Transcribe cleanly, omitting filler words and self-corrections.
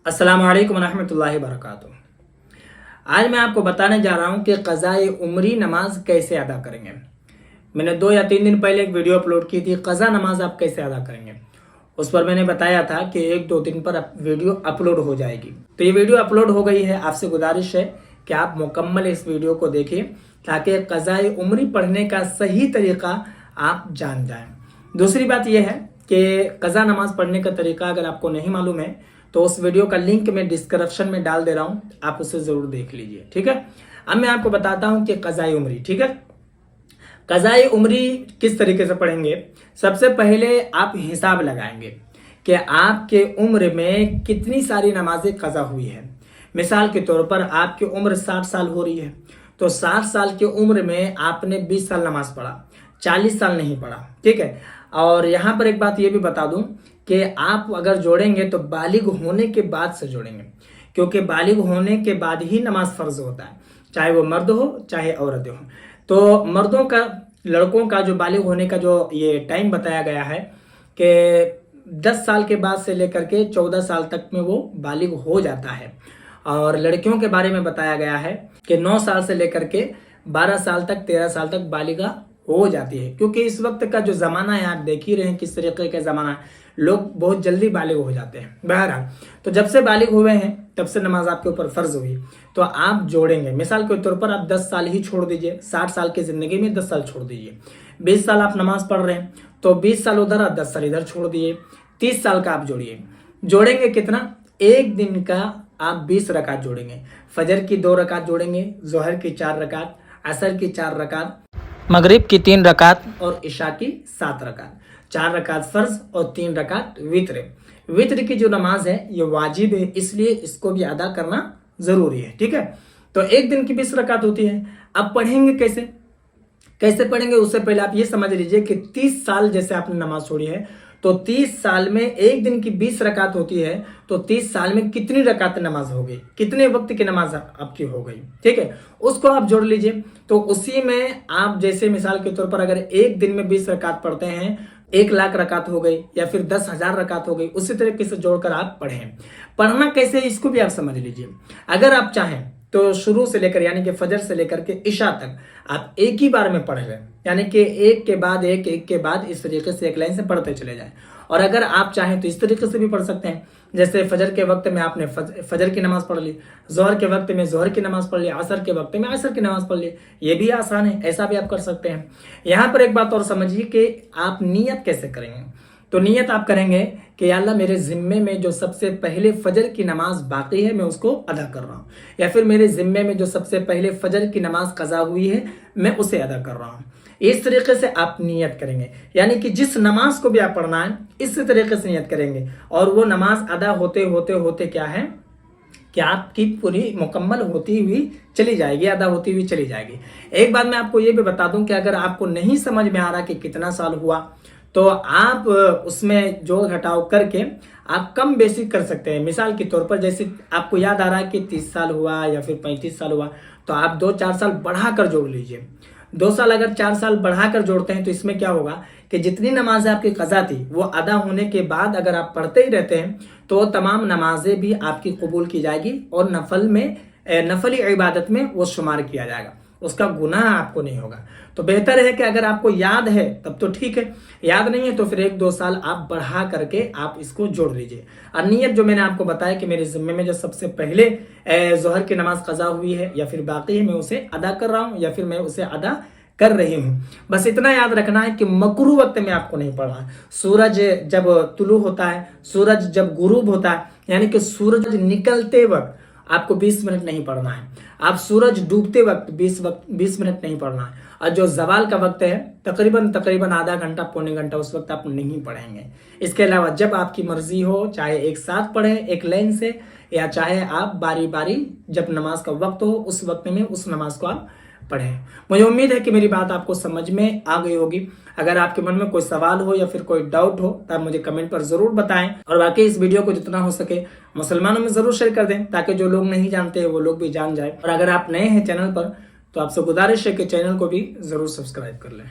अस्सलाम वालेकुम रहमतुल्लाहि वबरकातुहू। आज मैं आपको बताने जा रहा हूँ कि क़ज़ाए उम्री नमाज कैसे अदा करेंगे। मैंने 2 या 3 दिन पहले एक वीडियो अपलोड की थी, क़ज़ा नमाज आप कैसे अदा करेंगे। उस पर मैंने बताया था कि 1-2 दिन पर वीडियो अपलोड हो जाएगी। तो ये वीडियो अपलोड हो गई है। आपसे गुजारिश है कि आप मुकम्मल इस वीडियो को देखिए ताकि क़ज़ाए उम्री पढ़ने का सही तरीका आप जान जाएं। दूसरी बात यह है कि क़ज़ा नमाज पढ़ने का तरीका अगर आपको नहीं मालूम है तो उस वीडियो का लिंक मैं डिस्क्रिप्शन में डाल दे रहा हूं, आप उसे जरूर देख लीजिए। ठीक है, अब मैं आपको बताता हूं कि क़ज़ाए उम्री, ठीक है, क़ज़ाए उम्री किस तरीके से पढ़ेंगे। सबसे पहले आप हिसाब लगाएंगे कि आपके उम्र में कितनी सारी नमाजें क़ज़ा हुई है। मिसाल के तौर पर आपकी उम्र 60 साल हो रही है तो 60 साल की उम्र में आपने 20 साल नमाज पढ़ा, 40 साल नहीं पढ़ा। ठीक है, और यहाँ पर एक बात ये भी बता दूं कि आप अगर जोड़ेंगे तो बालिग होने के बाद से जोड़ेंगे, क्योंकि बालिग होने के बाद ही नमाज फर्ज होता है, चाहे वो मर्द हो चाहे औरत हो। तो मर्दों का, लड़कों का जो बालिग होने का जो ये टाइम बताया गया है कि 10 साल के बाद से लेकर के 14 साल तक में वो बालिग हो जाता है। और लड़कियों के बारे में बताया गया है कि 9 साल से लेकर के 12 साल तक, 13 साल तक बालिगा हो जाती है, क्योंकि इस वक्त का जो ज़माना है आप देख ही रहे हैं किस तरीके का ज़माना है, लोग बहुत जल्दी बालिग हो जाते हैं। बहरहाल, तो जब से बालिग हुए हैं तब से नमाज आपके ऊपर फ़र्ज हुई, तो आप जोड़ेंगे। मिसाल के तौर पर आप 10 साल ही छोड़ दीजिए, 60 साल की ज़िंदगी में 10 साल छोड़ दीजिए। 20 साल आप नमाज पढ़ रहे हैं तो 20 साल उधर और 10 साल इधर छोड़ दिए, 30 साल का आप जोड़िए। जोड़ेंगे कितना? एक दिन का आप 20 रकात जोड़ेंगे। फजर की 2 रकात जोड़ेंगे, जोहर की 4 रकात, असर की 4 रकात, मगरिब की 3 रकात और इशा की 7 रकात। 4 रकात फर्ज और 3 रकात वित्र। वित्र की जो नमाज है ये वाजिब है, इसलिए इसको भी अदा करना जरूरी है। ठीक है, तो एक दिन की 20 रकात होती है। अब पढ़ेंगे कैसे पढ़ेंगे, उससे पहले आप ये समझ लीजिए कि 30 साल जैसे आपने नमाज छोड़ी है तो 30 साल में एक दिन की 20 रकात होती है, तो 30 साल में कितनी रकात नमाज हो गई, कितने वक्त की नमाज आपकी हो गई। ठीक है, उसको आप जोड़ लीजिए। तो उसी में आप जैसे मिसाल के तौर पर अगर एक दिन में 20 रकात पढ़ते हैं, 1 लाख रकात हो गई या फिर 10,000 रकात हो गई, उसी तरीके से जोड़कर आप पढ़ें। पढ़ना कैसे इसको भी आप समझ लीजिए। अगर आप चाहें तो शुरू से लेकर यानी कि फजर से लेकर के इशा तक आप एक ही बार में पढ़ लें, यानी कि एक के बाद इस तरीके से एक लाइन से पढ़ते चले जाएं। और अगर आप चाहें तो इस तरीके से भी पढ़ सकते हैं, जैसे फजर के वक्त में आपने फजर की नमाज पढ़ ली, जोहर के वक्त में जोहर की नमाज पढ़ ली, असर के वक्त में असर की नमाज पढ़ ली। ये भी आसान है, ऐसा भी आप कर सकते हैं। यहाँ पर एक बात और समझिए कि आप नियत कैसे करेंगे। तो नियत आप करेंगे कि या अल्लाह मेरे जिम्मे में जो सबसे पहले फजर की नमाज बाकी है मैं उसको अदा कर रहा हूँ, या फिर मेरे जिम्मे में जो सबसे पहले फजर की नमाज कज़ा हुई है मैं उसे अदा कर रहा हूँ। इस तरीके से आप नियत करेंगे, यानी कि जिस नमाज को भी आप पढ़ना है इस तरीके से नियत करेंगे, और वो नमाज अदा होते होते होते क्या है कि आपकी पूरी मुकम्मल होती हुई चली जाएगी, अदा होती हुई चली जाएगी। एक बात मैं आपको ये भी बता दूं कि अगर आपको नहीं समझ में आ रहा कि कितना साल हुआ तो आप उसमें जोड़ घटाव करके आप कम बेसिक कर सकते हैं। मिसाल के तौर पर जैसे आपको याद आ रहा है कि 30 साल हुआ या फिर 35 साल हुआ, तो आप 2-4 साल बढ़ाकर जोड़ लीजिए। 2 साल अगर 4 साल बढ़ाकर जोड़ते हैं तो इसमें क्या होगा कि जितनी नमाजें आपकी कज़ा थी वो अदा होने के बाद अगर आप पढ़ते ही रहते हैं तो तमाम नमाजें भी आपकी कबूल की जाएगी और नफली इबादत में वो शुमार किया जाएगा, उसका गुनाह आपको नहीं होगा। तो बेहतर है कि अगर आपको याद है तब तो ठीक है, याद नहीं है तो फिर 1-2 साल आप बढ़ा करके आप इसको जोड़ लीजिए। और नियत जो मैंने आपको बताया कि मेरे जिम्मे में जो सबसे पहले जोहर की नमाज कज़ा हुई है या फिर बाकी है मैं उसे अदा कर रहा हूँ या फिर मैं उसे अदा कर रही हूँ। बस इतना याद रखना है कि मकरू वक्त में आपको नहीं पढ़ना। सूरज जब तुलू होता है, सूरज जब गुरूब होता है, यानी कि सूरज निकलते वक्त आपको 20 मिनट नहीं पढ़ना है। आप डूबते वक्त 20 मिनट नहीं पढ़ना है। और जो जवाल का वक्त है तकरीबन आधा घंटा पौने घंटा, उस वक्त आप नहीं पढ़ेंगे। इसके अलावा जब आपकी मर्जी हो, चाहे एक साथ पढ़े एक लाइन से, या चाहे आप बारी बारी जब नमाज का वक्त हो उस वक्त में उस नमाज को आप पढ़ें। मुझे उम्मीद है कि मेरी बात आपको समझ में आ गई होगी। अगर आपके मन में कोई सवाल हो या फिर कोई डाउट हो तो आप मुझे कमेंट पर जरूर बताएं, और बाकी इस वीडियो को जितना हो सके मुसलमानों में जरूर शेयर कर दें ताकि जो लोग नहीं जानते वो लोग भी जान जाए। और अगर आप नए हैं चैनल पर तो आपसे गुजारिश है कि चैनल को भी जरूर सब्सक्राइब कर लें।